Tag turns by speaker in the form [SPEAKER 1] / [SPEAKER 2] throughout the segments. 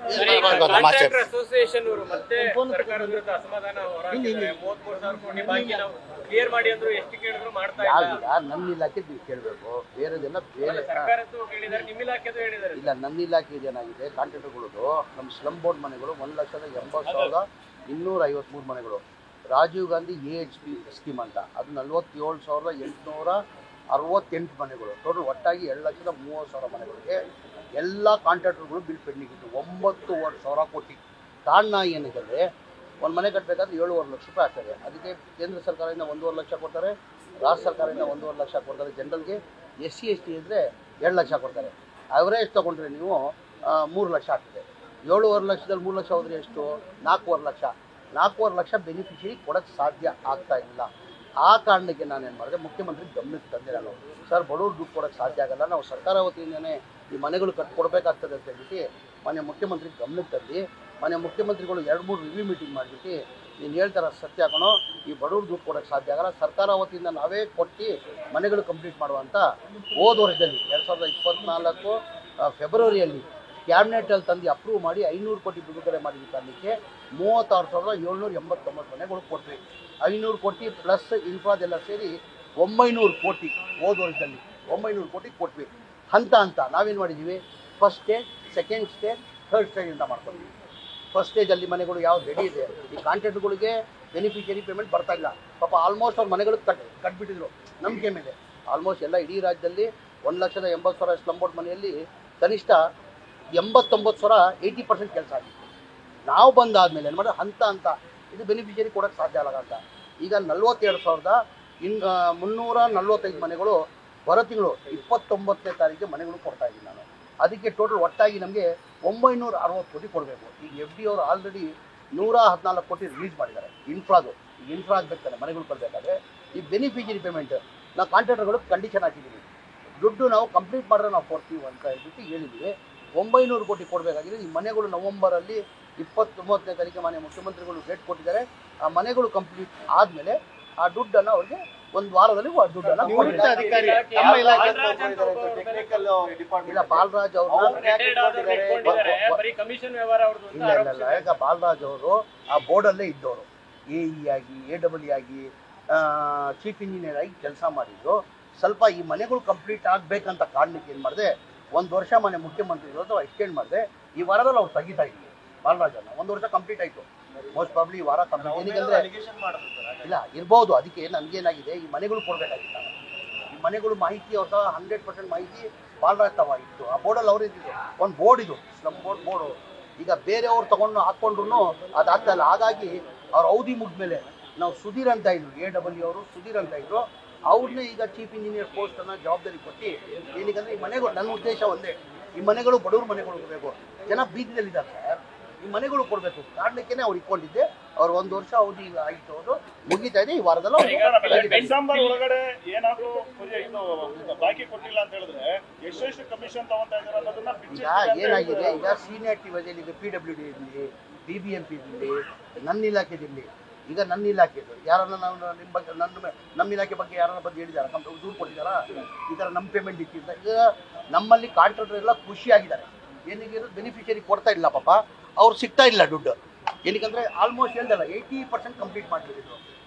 [SPEAKER 1] Association ಅವರು ಮತ್ತೆ ಸರ್ಕಾರದ ವಿರುದ್ಧ ಅಸಮಾಧಾನ ಹೊರಹಾಕಿದ್ದಾರೆ. 33,000 ಕೋಟಿ ಬಾಕಿ ನಾವು ಕ್ಲಿಯರ್ ಮಾಡಿ ಅಂದ್ರು ಎಷ್ಟು ಕೇಳಿದ್ರು ಮಾಡ್ತಾ ಇಲ್ಲ.
[SPEAKER 2] ನನ್ನ ಇಲಾಖೆ ನೀವು ಕೇಳಬೇಕು, ಬೇರೆದೆಲ್ಲ ಬೇರೆ
[SPEAKER 1] ಸರ್ಕಾರದ್ದು ಕೇಳಿದ್ದಾರೆ, ನಿಮ್ಮ ಇಲಾಖೆದು ಹೇಳಿದ್ದಾರೆ.
[SPEAKER 2] ಇಲ್ಲ, ನನ್ನ ಇಲಾಖೆ ಏನಾಗಿದೆ, ಕಾಂಟ್ರಾಕ್ಟರ್ಗಳದು ನಮ್ಮ ಸ್ಲಮ್ ಬೋರ್ಡ್ ಮನೆಗಳು 1,80,253 ಮನೆಗಳು. ರಾಜೀವ್ ಗಾಂಧಿ AHP ಸ್ಕೀಮ್ ಅಂತ ಅದು 47,868 ಮನೆಗಳು. ಟೋಟಲ್ ಒಟ್ಟಾಗಿ 2,30,000 ಮನೆಗಳಿಗೆ ಎಲ್ಲ ಕಾಂಟ್ರಾಕ್ಟರ್ಗಳು ಬಿಲ್ ಪೆಂಡಿಂಗ್ ಇತ್ತು. 9,500 ಕೋಟಿ. ಕಾರಣ ಏನಿದೆ, ಒಂದು ಮನೆ ಕಟ್ಟಬೇಕಾದ್ರೆ 7.5 ಲಕ್ಷ ರೂಪಾಯಿ ಆಗ್ತದೆ. ಅದಕ್ಕೆ ಕೇಂದ್ರ ಸರ್ಕಾರದಿಂದ 1.5 ಲಕ್ಷ ಕೊಡ್ತಾರೆ, ರಾಜ್ಯ ಸರ್ಕಾರದಿಂದ 1.5 ಲಕ್ಷ ಕೊಡ್ತಾರೆ. ಜನರಲ್ಗೆ SC ST ಇದ್ದರೆ 2 ಲಕ್ಷ ಕೊಡ್ತಾರೆ. ಅವರೇಜ್ ತೊಗೊಂಡ್ರೆ ನೀವು 3 ಲಕ್ಷ ಆಗ್ತದೆ. 7.5 ಲಕ್ಷದಲ್ಲಿ 3 ಲಕ್ಷ ಹೋದರೆ ಎಷ್ಟು? 4.5 ಲಕ್ಷ. 4.5 ಲಕ್ಷ ಬೆನಿಫಿಷರಿ ಕೊಡೋಕ್ಕೆ ಸಾಧ್ಯ ಆಗ್ತಾ ಇಲ್ಲ. ಆ ಕಾರಣಕ್ಕೆ ನಾನೇನು ಮಾಡಿದೆ, ಮುಖ್ಯಮಂತ್ರಿ ಗಮನಕ್ಕೆ ತಂದೆ. ನಾನು ಸರ್ ಬಡವ್ರು ದುಡ್ಡು ಕೊಡೋಕ್ಕೆ ಸಾಧ್ಯ ಆಗಲ್ಲ, ನಾವು ಸರ್ಕಾರ ವತಿಯಿಂದನೇ ಈ ಮನೆಗಳು ಕಟ್ಕೊಡ್ಬೇಕಾಗ್ತದೆ ಅಂತ ಹೇಳ್ಬಿಟ್ಟು ಮನೆ ಮುಖ್ಯಮಂತ್ರಿ ಗಮನಕ್ಕೆ ತಂದು ಮನೆ ಮುಖ್ಯಮಂತ್ರಿಗಳು 2-3 ರಿವ್ಯೂ ಮೀಟಿಂಗ್ ಮಾಡಿಬಿಟ್ಟು ನೀನು ಹೇಳ್ತಾರ ಸತ್ಯ ಹಾಕೋಣ, ಈ ಬಡವ್ರು ದುಡ್ಡು ಕೊಡೋಕ್ಕೆ ಸಾಧ್ಯ ಆಗಲ್ಲ, ಸರ್ಕಾರ ವತಿಯಿಂದ ನಾವೇ ಕೊಟ್ಟು ಮನೆಗಳು ಕಂಪ್ಲೀಟ್ ಮಾಡುವಂಥ ಹೋದ ವರ್ಷದಲ್ಲಿ 2024 ಫೆಬ್ರವರಿಯಲ್ಲಿ ಕ್ಯಾಬಿನೆಟಲ್ಲಿ ತಂದು ಅಪ್ರೂವ್ ಮಾಡಿ 500 ಕೋಟಿ ಬಿಡುಗಡೆ ಮಾಡಿದ ಕಾರಣಕ್ಕೆ 36,789 ಮನೆಗಳು ಕೊಟ್ವಿ. 500 ಕೋಟಿ ಪ್ಲಸ್ ಇನ್ಫ್ರಾದೆಲ್ಲ ಸೇರಿ 900 ಕೋಟಿ ಹೋದ ವರ್ಷದಲ್ಲಿ 900 ಕೋಟಿ ಕೊಟ್ವಿ. ಹಂತ ನಾವೇನು ಮಾಡಿದ್ದೀವಿ, first stage, second stage, third stage ಅಂತ ಮಾಡ್ಕೊಂಡಿದ್ವಿ. ಫಸ್ಟ್ ಸ್ಟೇಜಲ್ಲಿ ಮನೆಗಳು ಯಾವ್ದು ರೆಡಿ ಇದೆ, ಈ ಕಾಂಟ್ರಾಕ್ಟ್ಗಳಿಗೆ ಬೆನಿಫಿಷರಿ ಪೇಮೆಂಟ್ ಬರ್ತಾ ಇಲ್ಲ. ಪಾಪ ಆಲ್ಮೋಸ್ಟ್ ಅವ್ರ ಮನೆಗಳು ಕಟ್ಬಿಟ್ಟಿದ್ರು ನಂಬಿಕೆ ಮೇಲೆ. ಆಲ್ಮೋಸ್ಟ್ ಎಲ್ಲ ಇಡೀ ರಾಜ್ಯದಲ್ಲಿ 1,80,000 ಸ್ಲಮ್ ಬೋರ್ಡ್ ಮನೆಯಲ್ಲಿ ಕನಿಷ್ಠ 89,000 80% ಕೆಲಸ ಆಗಿತ್ತು. ನಾವು ಬಂದಾದಮೇಲೆ ಏನು ಮಾಡಿದ್ರೆ ಹಂತ ಇದು ಬೆನಿಫಿಷರಿ ಕೊಡೋಕ್ಕೆ ಸಾಧ್ಯ ಆಗಲ್ಲ ಅಂತ ಈಗ 42,345 ಮನೆಗಳು ಬರೋ ತಿಂಗಳು 29ನೇ ತಾರೀಕಿಗೆ ಮನೆಗಳು ಕೊಡ್ತಾ ಇದ್ದೀನಿ ನಾನು. ಅದಕ್ಕೆ ಟೋಟಲ್ ಒಟ್ಟಾಗಿ ನಮಗೆ 960 ಕೋಟಿ ಕೊಡಬೇಕು. ಈಗ FD ಅವರು ಆಲ್ರೆಡಿ 114 ಕೋಟಿ ರಿಲೀಸ್ ಮಾಡಿದ್ದಾರೆ ಇನ್ಫ್ರಾದು. ಈಗ ಇನ್ಫ್ರಾ ಆಗಬೇಕಾದ್ರೆ ಮನೆಗಳು ಕೊಡಬೇಕಾದ್ರೆ ಈ ಬೆನಿಫಿಷರಿ ಪೇಮೆಂಟ್ ನಾವು ಕಾಂಟ್ರಾಕ್ಟರ್ಗಳು ಕಂಡೀಷನ್ ಹಾಕಿದ್ದೀವಿ. ದುಡ್ಡು ನಾವು ಕಂಪ್ಲೀಟ್ ಮಾಡಿದ್ರೆ ನಾವು ಕೊಡ್ತೀವಿ ಅಂತ ಹೇಳ್ಬಿಟ್ಟು ಹೇಳಿದ್ದೀವಿ. 900 ಕೋಟಿ ಕೊಡಬೇಕಾಗಿದೆ. ಈ ಮನೆಗಳು ನವೆಂಬರಲ್ಲಿ 29ನೇ ತಾರೀಕು ಮನೆ ಮುಖ್ಯಮಂತ್ರಿಗಳು ಡೇಟ್ ಕೊಟ್ಟಿದ್ದಾರೆ. ಆ ಮನೆಗಳು ಕಂಪ್ಲೀಟ್ ಆದಮೇಲೆ ಆ ದುಡ್ಡನ್ನು ಅವ್ರಿಗೆ ಒಂದು ವಾರದಲ್ಲಿ ದುಡ್ಡನ್ನು ಇಲ್ಲ ಬಾಲರಾಜ್ ಅವರು ಈಗ ಬಾಲರಾಜ್ ಅವರು ಆ ಬೋರ್ಡಲ್ಲೇ ಇದ್ದವರು. AE ಆಗಿ AEE ಆಗಿ ಚೀಫ್ ಇಂಜಿನಿಯರ್ ಆಗಿ ಕೆಲಸ ಮಾಡಿದ್ರು. ಸ್ವಲ್ಪ ಈ ಮನೆಗಳು ಕಂಪ್ಲೀಟ್ ಆಗಬೇಕಂತ ಕಾರಣಕ್ಕೆ ಏನು ಮಾಡಿದೆ, 1 ವರ್ಷ ಮನೆ ಮುಖ್ಯಮಂತ್ರಿಗಳು ಅಥವಾ ಎಕ್ಸ್ಟೆಂಡ್ ಮಾಡಿದೆ. ಈ ವಾರದಲ್ಲಿ ಅವ್ರು ತೆಗಿತಾ ಇದ್ದೀವಿ ಬಾಲರಾಜನ್ನ. 1 ವರ್ಷ ಕಂಪ್ಲೀಟ್ ಆಯಿತು. ಮೋಸ್ಟ್ ಪ್ರಾಬ್ಲಿ ಈ ವಾರ ಕಂಪ್ಲೀಟ್. ಏನಂದರೆ ಇಲ್ಲ ಇರ್ಬೋದು. ಅದಕ್ಕೆ ನನಗೇನಾಗಿದೆ, ಈ ಮನೆಗಳು ಕೊಡಬೇಕಾಗಿತ್ತು. ಈ ಮನೆಗಳು ಮಾಹಿತಿ ಅವ್ರ 100% ಮಾಹಿತಿ ಬಾಲರಾಜ್ ತವ ಇತ್ತು. ಆ ಬೋರ್ಡಲ್ಲಿ ಅವ್ರು ಇದ್ದಿದ್ದು ಒಂದು ಬೋರ್ಡ್ ಇದು ಸ್ಲಮ್ ಬೋರ್ಡು. ಈಗ ಬೇರೆಯವ್ರು ತೊಗೊಂಡು ಹಾಕ್ಕೊಂಡ್ರು ಅದಾಗ್ತಾ ಇಲ್ಲ. ಹಾಗಾಗಿ ಅವ್ರ ಅವಧಿ ಮುಗಿದ್ಮೇಲೆ ನಾವು ಸುಧೀರ್ ಅಂತ ಇದ್ರು, AEE ಅವರು ಸುಧೀರ್ ಅಂತ ಇದ್ರು, ಅವ್ರನ್ನೇ ಈಗ ಚೀಫ್ ಇಂಜಿನಿಯರ್ ಪೋಸ್ಟನ್ನು ಜವಾಬ್ದಾರಿ ಕೊಟ್ಟು ಏನಕ್ಕಂದರೆ ಈ ಮನೆಗಳು ನನ್ನ ಉದ್ದೇಶ ಒಂದೇ, ಈ ಮನೆಗಳು ಬಡವ್ರ ಮನೆಗಳು ಕೊಡಬೇಕು. ಜನ ಬೀದಿನಲ್ಲಿದ್ದಾರೆ ಸರ್, ಈ ಮನೆಗಳು ಕೊಡಬೇಕು ಕಾರಣಕ್ಕೇ ಅವ್ರು ಇಟ್ಕೊಂಡಿದ್ದೆ. ಅವ್ರು 1 ವರ್ಷ ಅವಧಿ ಆಯಿತು, ಅವರು ಮುಗಿತಾ ಇದೆ. ಈ ವಾರದಲ್ಲ
[SPEAKER 3] ಡಿಸೆಂಬರ್ ಒಳಗಡೆ ಏನಾದರೂ ಬಾಕಿ ಕೊಟ್ಟಿಲ್ಲ ಅಂತ ಹೇಳಿದ್ರೆ ಎಷ್ಟು ಕಮಿಷನ್ ತಗೊಂತಾ ಇದ್ದಾರೆ ಅನ್ನೋದನ್ನ
[SPEAKER 2] ಈಗ ಏನಾಗಿದೆ, ಈಗ ಸೀನಿಯಾರಿಟಿ ವಜೆಯಲ್ಲಿ ಈಗ PWD ಇರಲಿ, BBMP ಇರಲಿ, ನನ್ನ ಇಲಾಖೆದಿರಲಿ. ಈಗ ನನ್ನ ಇಲಾಖೆದು ಯಾರನ್ನ ನಾವು ನಿಮ್ಮ ಬಗ್ಗೆ ನಮ್ಮ ಇಲಾಖೆ ಬಗ್ಗೆ ಯಾರನ್ನ ಬಗ್ಗೆ ಹೇಳಿದ್ದಾರೆ, ದೂರು ಕೊಟ್ಟಿದ್ದಾರಾ ಈ ಥರ ನಮ್ಮ ಪೇಮೆಂಟ್ ಇಟ್ಟಿದ್ದ. ಈಗ ನಮ್ಮಲ್ಲಿ ಕಾಂಟ್ರಾಕ್ಟರ್ ಎಲ್ಲ ಖುಷಿಯಾಗಿದ್ದಾರೆ. ಏನಿಗೆ ಬೆನಿಫಿಷರಿ ಕೊಡ್ತಾ ಇಲ್ಲ ಪಾಪ, ಅವ್ರು ಸಿಗ್ತಾ ಇಲ್ಲ ದುಡ್ಡು. ಏನಕ್ಕಂದರೆ ಆಲ್ಮೋಸ್ಟ್ ಹೇಳ್ದಲ್ಲ 80% ಕಂಪ್ಲೀಟ್ ಮಾಡಿಬಿಟ್ಟಿದ್ರು.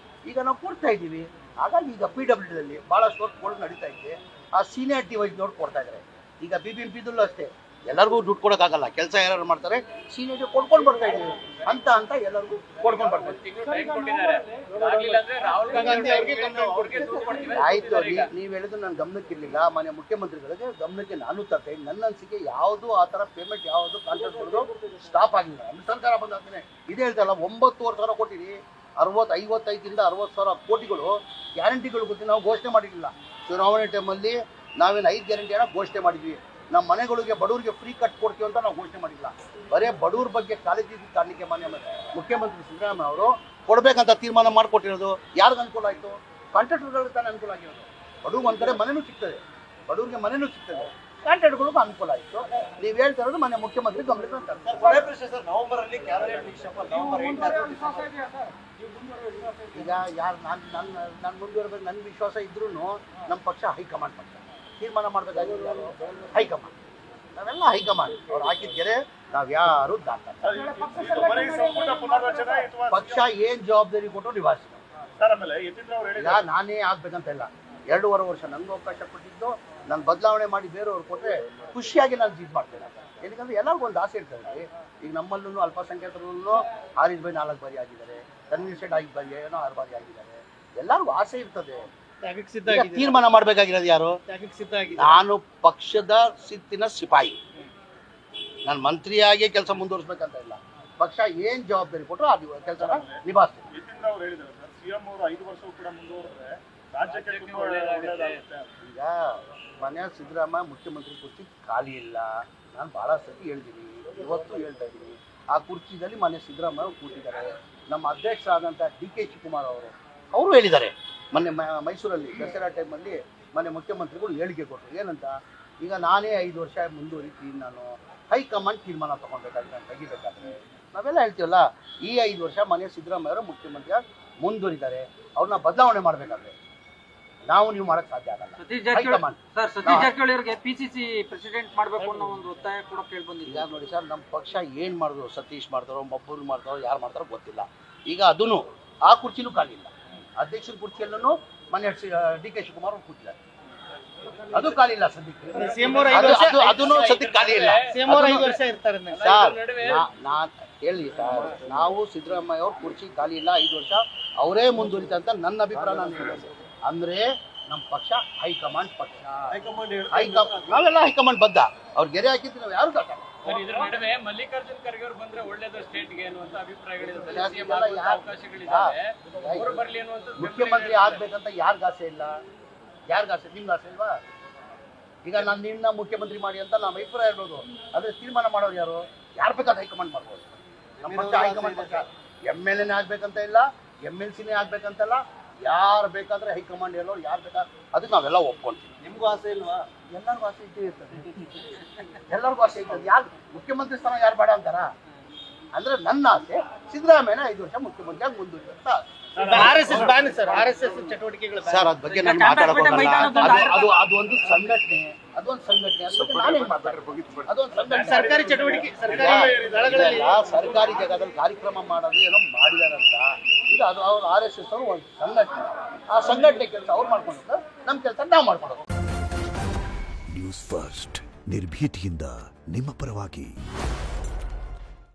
[SPEAKER 2] ಈಗ ನಾವು ಕೊಡ್ತಾ ಇದ್ದೀವಿ. ಹಾಗಾಗಿ ಈಗ PWDಯಲ್ಲಿ ಭಾಳಷ್ಟು ವರ್ಕ್ಗಳು ನಡೀತಾ ಇದೆ. ಆ ಸೀನಿಯಾರಿಟಿ ವೈಸ್ ನೋಡಿ ಕೊಡ್ತಾ ಇದ್ದಾರೆ. ಈಗ BBMPದಲ್ಲೂ ಅಷ್ಟೇ, ಎಲ್ಲರಿಗೂ ದುಡ್ಡು ಕೊಡೋಕ್ಕಾಗಲ್ಲ. ಕೆಲಸ ಯಾರು ಮಾಡ್ತಾರೆ ಸೀನಿಯರ್ ಕೊಡ್ಕೊಂಡು ಬರ್ತಾ ಇದ್ದೀವಿ ಅಂತ ಎಲ್ಲರಿಗೂ ಕೊಡ್ಕೊಂಡು ಬರ್ತಾರೆ. ಆಯಿತು, ನೀವು ಹೇಳಿದ್ರು ನನ್ನ ಗಮನಕ್ಕಿರಲಿಲ್ಲ. ಮನೆ ಮುಖ್ಯಮಂತ್ರಿಗಳಿಗೆ ಗಮನಕ್ಕೆ ನಾನು ತರ್ತೆ. ನನ್ನ ಅನಿಸಿಕೆ ಯಾವುದು ಆ ಥರ ಪೇಮೆಂಟ್ ಯಾವುದು ಕಾಂಟ್ರಾಕ್ಟ್ಗಳು ಸ್ಟಾಪ್ ಆಗಿಲ್ಲ. ನಮ್ಮ ಸರ್ಕಾರ ಬಂದಾದ್ಮೇಲೆ ಇದೇ ಹೇಳ್ತಾರಲ್ಲ, 9,500 ಕೊಟ್ಟಿರಿ. 55,000 60,000 ಕೋಟಿಗಳು ಗ್ಯಾರಂಟಿಗಳು ಗೊತ್ತಿ ನಾವು ಘೋಷಣೆ ಮಾಡಿರಲಿಲ್ಲ. ಚುನಾವಣೆ ಟೈಮಲ್ಲಿ ನಾವೇನು 5 ಗ್ಯಾರಂಟಿಯನ್ನು ಘೋಷಣೆ ಮಾಡಿದ್ವಿ. ನಮ್ಮ ಮನೆಗಳಿಗೆ ಬಡವರಿಗೆ ಫ್ರೀ ಕಟ್ ಕೊಡ್ತೀವಿ ಅಂತ ನಾವು ಘೋಷಣೆ ಮಾಡಿಲ್ಲ. ಬರೀ ಬಡವ್ರ ಬಗ್ಗೆ ಕಾಳಜಿ ಕಾರಣಕ್ಕೆ ಮಾನ್ಯ ಮುಖ್ಯಮಂತ್ರಿ ಸಿದ್ದರಾಮಯ್ಯ ಅವರು ಕೊಡಬೇಕಂತ ತೀರ್ಮಾನ ಮಾಡಿಕೊಟ್ಟಿರೋದು. ಯಾರಿಗೆ ಅನುಕೂಲ ಆಯಿತು? ಕಾಂಟ್ರಾಕ್ಟರ್ಗಳಿಗೆ ತಾನೇ ಅನುಕೂಲ ಆಗಿರೋದು. ಬಡವ್ರಿಗೆ ಒಂದು ಕಡೆ ಮನೆಯೂ ಸಿಗ್ತದೆ, ಬಡವ್ರಿಗೆ ಮನೆಯೂ ಸಿಗ್ತದೆ, ಕಾಂಟ್ರಾಕ್ಟ್ಗಳಿಗೂ ಅನುಕೂಲ ಆಯಿತು. ನೀವು ಹೇಳ್ತಾ ಇರೋದು ಮಾನ್ಯ ಮುಖ್ಯಮಂತ್ರಿ ಗಮನಕ್ಕೆ
[SPEAKER 1] ನವೆಂಬರಲ್ಲಿ
[SPEAKER 2] ಈಗ ಯಾರು ನಾನು ಮುಂದುವರಬೇಕು ನನ್ನ ವಿಶ್ವಾಸ ಇದ್ರೂ ನಮ್ಮ ಪಕ್ಷ ಹೈಕಮಾಂಡ್ ಪಕ್ಷ ತೀರ್ಮಾನ ಮಾಡಬೇಕಾಗಿಲ್ಲ. ಹೈಕಮಾಂಡ್ ನಾವೆಲ್ಲ ಹೈಕಮಾಂಡ್ ಅವ್ರು ಹಾಕಿದ ಗೆರೆ ನಾವ್ಯಾರು ದಾಖಲೆ
[SPEAKER 3] ಬರೀ ಸಂಪುಟ ಪುನರ್ರಚನೆ ಅಥವಾ
[SPEAKER 2] ಪಕ್ಷ ಏನ್ ಜವಾಬ್ದಾರಿ ಕೊಟ್ಟು ನಿಭಾಯಿಸ್ತೀವಿ.
[SPEAKER 3] ಸರ್ ಆಮೇಲೆ ಯತೀಂದ್ರ ಅವರು
[SPEAKER 2] ಈಗ
[SPEAKER 3] ಹೇಳಿದ್ದಾರೆ
[SPEAKER 2] ನಾನೇ ಆಗ್ಬೇಕಂತ ಇಲ್ಲ, 2.5 ವರ್ಷ ನಂಗೆ ಅವಕಾಶ ಕೊಟ್ಟಿದ್ದು, ನಾನು ಬದಲಾವಣೆ ಮಾಡಿ ಬೇರೆಯವ್ರು ಕೊಟ್ಟರೆ ಖುಷಿಯಾಗಿ ನಾನು ಇದು ಮಾಡ್ತೇನೆ. ಏನಕ್ಕಂದ್ರೆ ಎಲ್ಲರಿಗೂ ಒಂದು ಆಸೆ ಇರ್ತದೆ. ಈಗ ನಮ್ಮಲ್ಲೂ ಅಲ್ಪಸಂಖ್ಯಾತರಲ್ಲೂ ಆರಿಸ್ ಬೈ 4 ಬಾರಿ ಆಗಿದ್ದಾರೆ, ತನ್ವೀರ್ ಸೇಠ್ 5 ಬಾರಿ ಏನೋ 6 ಬಾರಿ ಆಗಿದ್ದಾರೆ. ಎಲ್ಲರಿಗೂ ಆಸೆ ಇರ್ತದೆ. ಈಗ ತೀರ್ಮಾನ ಮಾಡ್ಬೇಕಾಗಿರೋದು ಯಾರು? ನಾನು ಪಕ್ಷದ ಸಿತ್ತಿನ ಸಿಪಾಯಿ, ನಾನು ಮಂತ್ರಿಯಾಗಿ ಕೆಲಸ ಮುಂದುವರಿಸ್ಬೇಕಂತ ಇಲ್ಲ. ಪಕ್ಷ ಏನ್ ಜವಾಬ್ದಾರಿ ಕೊಟ್ಟರು ಆ ಕೆಲಸನ ನಿಭಾಯಿಸ್ತೀನಿ.
[SPEAKER 3] ಯತೀಂದ್ರ ಅವರು ಹೇಳಿದ್ದಾರೆ ಸರ್, ಸಿಎಂ ಅವರು 5 ವರ್ಷವೂ ಕೂಡ ಮುಂದುವರೆದ್ರೆ ರಾಜ್ಯಕ್ಕೆ ತುಂಬಾ ಒಳ್ಳೆಯದಾಗುತ್ತೆ.
[SPEAKER 2] ಈಗ ಮನೆ ಸಿದ್ದರಾಮಯ್ಯ ಮುಖ್ಯಮಂತ್ರಿ ಕುರ್ಚಿ ಖಾಲಿ ಇಲ್ಲ. ನಾನು ಭಾಳ ಸತಿ ಹೇಳ್ತೀನಿ, ಇವತ್ತು ಹೇಳ್ತಾ ಇದ್ದೀನಿ. ಆ ಕುರ್ಚಿದಲ್ಲಿ ಮನೆ ಸಿದ್ದರಾಮಯ್ಯ ಕೂತಿದ್ದಾರೆ. ನಮ್ಮ ಅಧ್ಯಕ್ಷರಾದಂಥ DK ಶಿವಕುಮಾರ್ ಅವರು ಹೇಳಿದ್ದಾರೆ. ಮೊನ್ನೆ ಮೈಸೂರಲ್ಲಿ ದಸರಾ ಟೈಮಲ್ಲಿ ಮೊನ್ನೆ ಮುಖ್ಯಮಂತ್ರಿಗಳು ಹೇಳಿಕೆ ಕೊಟ್ಟರು. ಏನಂತ, ಈಗ ನಾನೇ 5 ವರ್ಷ ಮುಂದುವರಿತೀನಿ, ನಾನು ಹೈಕಮಾಂಡ್ ತೀರ್ಮಾನ ತೊಗೊಳ್ಬೇಕಾದ್ರೆ ನಾನು ತೆಗಿಬೇಕಾದ್ರೆ. ನಾವೆಲ್ಲ ಹೇಳ್ತೀವಲ್ಲ, ಈ 5 ವರ್ಷ ಮನೆ ಸಿದ್ದರಾಮಯ್ಯ ಅವರು ಮುಖ್ಯಮಂತ್ರಿಯಾಗಿ ಮುಂದುವರಿದ್ದಾರೆ. ಅವ್ರನ್ನ ಬದಲಾವಣೆ ಮಾಡಬೇಕಾದ್ರೆ ನೀವು ಮಾಡಕ್ ಸಾಧ್ಯ ಆಗಲ್ಲ.
[SPEAKER 4] ಸತೀಶ್ ಜಾರಕಿಹೊಳಿ ಅವರಿಗೆ PCC ಪ್ರೆಸಿಡೆಂಟ್ ಮಾಡಬೇಕು ಅನ್ನೋ ಒಂದು ಒತ್ತಾಯ ಕೂಡ ಕೇಳಿ ಬಂದಿದೆ.
[SPEAKER 2] ಈಗ ನೋಡಿ ಸರ್, ನಮ್ಮ ಪಕ್ಷ ಏನು ಮಾಡಿದ್ರು, ಸತೀಶ್ ಮಾಡ್ತಾರೋ, ಮಬ್ಬೂರು ಮಾಡ್ತಾರೋ, ಯಾರು ಮಾಡ್ತಾರೋ ಗೊತ್ತಿಲ್ಲ. ಈಗ ಅದನ್ನು ಆ ಕುರ್ಚಿನೂ ಖಾಲಿ ಇಲ್ಲ. ಅಧ್ಯಕ್ಷರ ಕುರ್ಚಿಯಲ್ಲೂ ಮೊನ್ನೆ DK ಶಿವಕುಮಾರ್ ಅವರು ಕೂತಿದ್ದಾರೆ, ಅದು ಖಾಲಿ ಇಲ್ಲ ಸದ್ಯಕ್ಕೆ. ಅದನ್ನು ಸದ್ಯಕ್ಕೆ ಖಾಲಿ ಇಲ್ಲ. ಸರ್ ನಾನು ಹೇಳಿ ಸರ್, ನಾವು ಸಿದ್ದರಾಮಯ್ಯ ಅವ್ರ ಕುರ್ಚಿ ಖಾಲಿ ಇಲ್ಲ, 5 ವರ್ಷ ಅವರೇ ಮುಂದುವರಿತ ಅಂತ ನನ್ನ ಅಭಿಪ್ರಾಯ. ನಾನು ಹೇಳಿದೆ ಅಂದ್ರೆ ನಮ್ಮ ಪಕ್ಷ ಹೈಕಮಾಂಡ್ ಪಕ್ಷ, ನಾವೆಲ್ಲ ಹೈಕಮಾಂಡ್ ಬದ್ಧ. ಅವ್ರು ಗೆರೆ ಹಾಕಿದ್ದು ನಾವು ಯಾರು ದಾಖಲೆ.
[SPEAKER 1] ಇದರ ನಡುವೆ ಮಲ್ಲಿಕಾರ್ಜುನ್ ಖರ್ಗೆ ಅವರು ಬಂದ್ರೆ ಒಳ್ಳೇದು ಸ್ಟೇಟ್ಗೆ ಅನ್ನುವಂತ ಅಭಿಪ್ರಾಯಗಳಿದೆ.
[SPEAKER 2] ಮುಖ್ಯಮಂತ್ರಿ ಆಗ್ಬೇಕಂತ ಯಾರಿಗ ಆಸೆ ಇಲ್ಲ? ಯಾರಿಗ ಆಸೆ? ನಿಮ್ಗೆ ಆಸೆ ಇಲ್ವಾ? ಈಗ ನಾನು ನಿನ್ನ ಮುಖ್ಯಮಂತ್ರಿ ಮಾಡಿ ಅಂತ ನಮ್ಮ ಅಭಿಪ್ರಾಯ ಇರ್ಬೋದು. ಆದ್ರೆ ತೀರ್ಮಾನ ಮಾಡೋರು ಯಾರು? ಯಾರು ಬೇಕಾದ್ರೆ ಹೈಕಮಾಂಡ್ ಮಾಡ್ಬೋದು. ನಮ್ಮ ಪಕ್ಷ ಹೈಕಮಾಂಡ್ ಪಕ್ಷ. MLA ಆಗ್ಬೇಕಂತ ಇಲ್ಲ, MLCನೇ ಆಗ್ಬೇಕಂತಲ್ಲ, ಯಾರು ಬೇಕಾದ್ರೆ ಹೈಕಮಾಂಡ್ ಹೇಳೋರು ಯಾರು ಬೇಕಾದ್ರೆ ಅದಕ್ಕೆ ನಾವೆಲ್ಲ ಒಪ್ಕೊಂತೀವಿ. ನಿಮ್ಗೂ ಆಸೆ ಇಲ್ವಾ? ಎಲ್ಲರಿಗೂ ಆಸೆ ಇದ್ದೇ ಇರ್ತದೆ. ಎಲ್ಲರಿಗೂ ಆಸೆ ಇರ್ತದೆ. ಯಾರು ಮುಖ್ಯಮಂತ್ರಿ ಸ್ಥಾನ ಯಾರು ಬೇಡ ಅಂತಾರ? ಅಂದ್ರೆ ನನ್ನ ಆಸೆ ಸಿದ್ದರಾಮಯ್ಯನ 5 ವರ್ಷ ಮುಖ್ಯಮಂತ್ರಿಯಾಗಿ ಮುಂದುವರಿಯುತ್ತ.
[SPEAKER 4] ಚಟುವಟಿಕೆಗಳು
[SPEAKER 2] ಸರ್ ಅದ್ರ ಬಗ್ಗೆ ನಾನು ಮಾತಾಡೋಲ್ಲ. ಅದು ಒಂದು ಸಂಘಟನೆ, ಅದೊಂದು ಸಂಘಟನೆ.
[SPEAKER 4] ಸರ್ಕಾರಿ ಚಟುವಟಿಕೆ,
[SPEAKER 2] ಸರ್ಕಾರಿ ಜಾಗದಲ್ಲಿ ಕಾರ್ಯಕ್ರಮ ಮಾಡೋದು ಏನೋ ಮಾಡಿದಾರಂತ. ಇದು ಅದು ಅವ್ರು RSS ಅವರು ಒಂದು ಸಂಘಟನೆ. ಆ ಸಂಘಟನೆ ಕೆಲಸ ಅವ್ರು ಮಾಡ್ಕೊಂಡು ನಮ್ಮ ಕೆಲಸ ನಾವು ಮಾಡ್ಕೊಡೋದು.
[SPEAKER 5] ನ್ಯೂಸ್ ಫಸ್ಟ್ ನಿರ್ಭೀತಿಯಿಂದ ನಿಮ್ಮ ಪರವಾಗಿ.